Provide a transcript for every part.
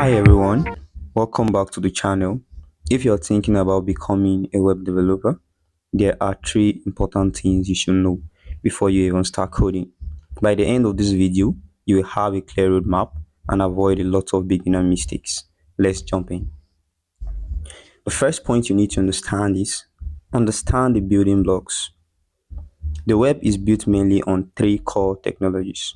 Hi everyone, welcome back to the channel. If you're thinking about becoming a web developer, there are three important things you should know before you even start coding. By the end of this video, you will have a clear roadmap and avoid a lot of beginner mistakes. Let's jump in. The first point you need to understand is understand the building blocks. The web is built mainly on three core technologies: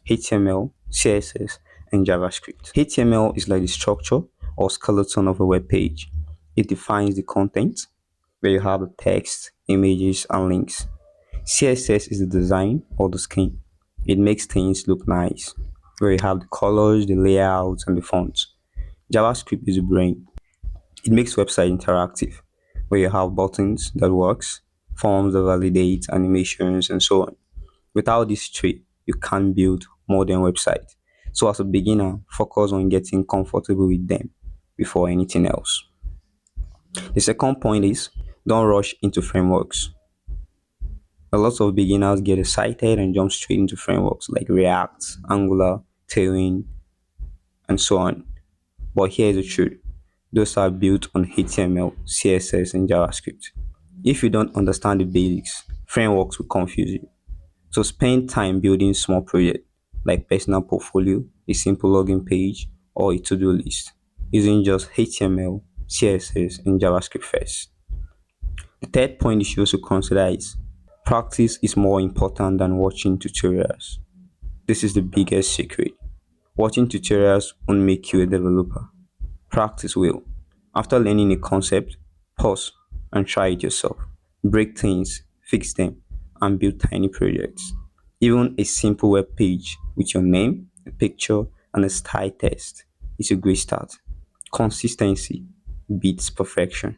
HTML, CSS, and JavaScript. HTML is like the structure or skeleton of a web page. It defines the content, where you have the text, images, and links. CSS is the design or the skin. It makes things look nice, where you have the colors, the layouts, and the fonts. JavaScript is the brain. It makes website interactive, where you have buttons that works, forms that validate, animations, and so on. Without these three, you can't build modern website. So as a beginner, focus on getting comfortable with them before anything else. The second point is don't rush into frameworks. A lot of beginners get excited and jump straight into frameworks like React, Angular, Tailwind, and so on. But here's the truth. Those are built on HTML, CSS, and JavaScript. If you don't understand the basics, frameworks will confuse you. So spend time building small projects like personal portfolio, a simple login page, or a to-do list using just HTML, CSS, and JavaScript first. The third point you should also consider is practice is more important than watching tutorials. This is the biggest secret. Watching tutorials won't make you a developer. Practice will. After learning a concept, pause and try it yourself. Break things, fix them, and build tiny projects. Even a simple web page with your name, a picture, and a style test is a great start. Consistency beats perfection.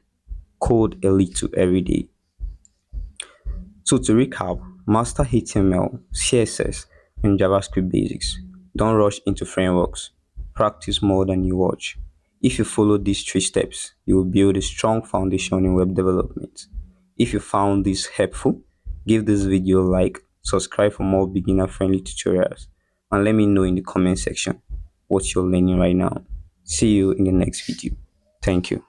Code a little every day. So to recap, master HTML, CSS, and JavaScript basics. Don't rush into frameworks. Practice more than you watch. If you follow these three steps, you will build a strong foundation in web development. If you found this helpful, give this video a like, subscribe for more beginner-friendly tutorials, and let me know in the comment section what you're learning right now. See you in the next video. Thank you.